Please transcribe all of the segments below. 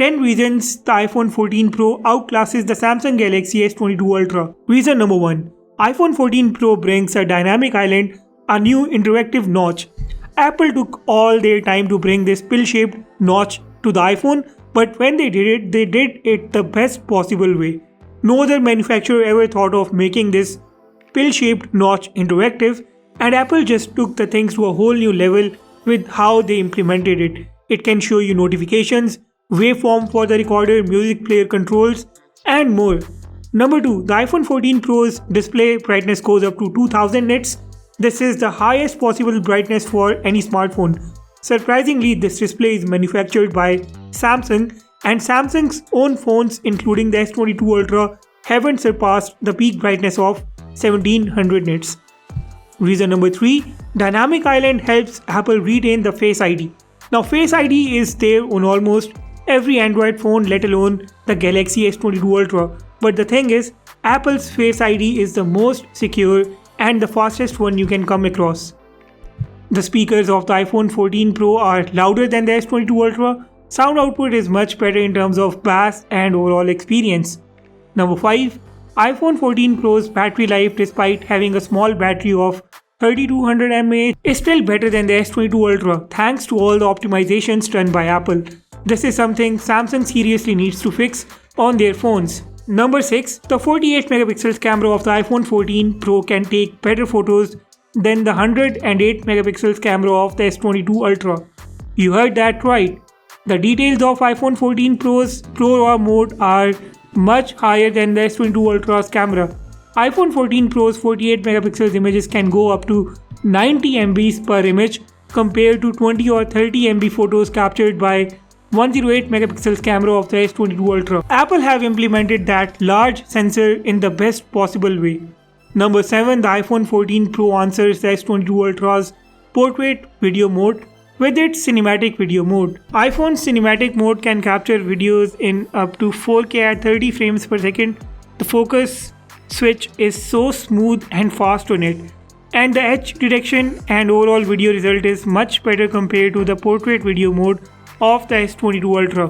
10 reasons the iPhone 14 Pro outclasses the Samsung Galaxy S22 Ultra. Reason number 1. iPhone 14 Pro brings a dynamic island, a new interactive notch. Apple took all their time to bring this pill-shaped notch to the iPhone, but when they did it the best possible way. No other manufacturer ever thought of making this pill-shaped notch interactive, and Apple just took the things to a whole new level with how they implemented it. It can show you notifications, waveform for the recorder, music player controls, and more. Number 2. The iPhone 14 Pro's display brightness goes up to 2000 nits. This is the highest possible brightness for any smartphone. Surprisingly, this display is manufactured by Samsung, and Samsung's own phones including the S22 Ultra haven't surpassed the peak brightness of 1700 nits. Reason number 3. Dynamic Island helps Apple retain the Face ID. Now Face ID is there on almost every Android phone, let alone the Galaxy S22 Ultra. But the thing is, Apple's Face ID is the most secure and the fastest one you can come across. The speakers of the iPhone 14 Pro are louder than the S22 Ultra. Sound output is much better in terms of bass and overall experience. Number 5. iPhone 14 Pro's battery life, despite having a small battery of 3200 mAh, is still better than the S22 Ultra thanks to all the optimizations done by Apple. This is something Samsung seriously needs to fix on their phones. Number 6. The 48 megapixels camera of the iPhone 14 Pro can take better photos than the 108 megapixels camera of the S22 Ultra. You heard that right. The details of iPhone 14 Pro's Pro RAW mode are much higher than the S22 Ultra's camera. iPhone 14 Pro's 48 megapixels images can go up to 90 MB per image compared to 20 or 30 MB photos captured by 108 megapixels camera of the S22 Ultra. Apple have implemented that large sensor in the best possible way. Number 7. The iPhone 14 Pro answers the S22 Ultra's portrait video mode with its cinematic video mode. iPhone's cinematic mode can capture videos in up to 4K at 30 frames per second. The focus switch is so smooth and fast on it, and the edge detection and overall video result is much better compared to the portrait video mode of the S22 Ultra.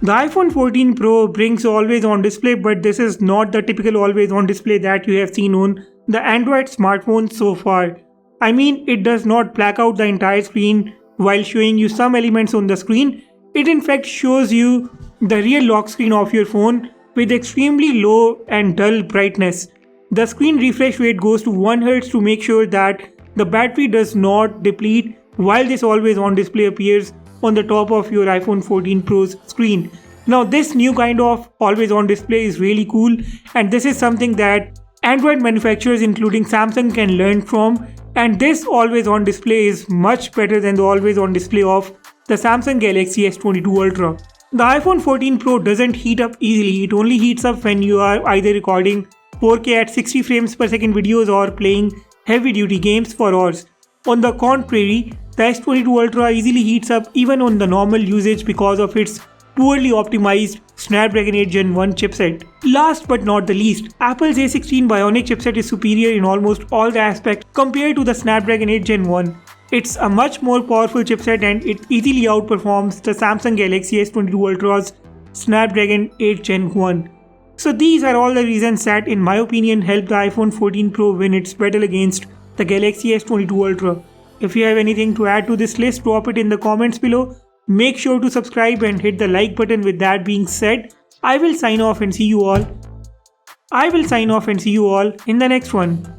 The iPhone 14 Pro brings always on display, but this is not the typical always on display that you have seen on the Android smartphones so far. I mean, it does not black out the entire screen while showing you some elements on the screen. It in fact shows you the real lock screen of your phone with extremely low and dull brightness. The screen refresh rate goes to 1 Hz to make sure that the battery does not deplete while this always on display appears on the top of your iPhone 14 Pro's screen. Now this new kind of always on display is really cool, and this is something that Android manufacturers including Samsung can learn from, and this always on display is much better than the always on display of the Samsung Galaxy S22 Ultra. The iPhone 14 Pro doesn't heat up easily. It only heats up when you are either recording 4K at 60 frames per second videos or playing heavy duty games for hours. On the contrary, the S22 Ultra easily heats up even on the normal usage because of its poorly optimized Snapdragon 8 Gen 1 chipset. Last but not the least, Apple's A16 Bionic chipset is superior in almost all the aspects compared to the Snapdragon 8 Gen 1. It's a much more powerful chipset and it easily outperforms the Samsung Galaxy S22 Ultra's Snapdragon 8 Gen 1. So these are all the reasons that in my opinion help the iPhone 14 Pro win its battle against the Galaxy S22 Ultra. If you have anything to add to this list, drop it in the comments below. Make sure to subscribe and hit the like button. With that being said, I will sign off and see you all in the next one.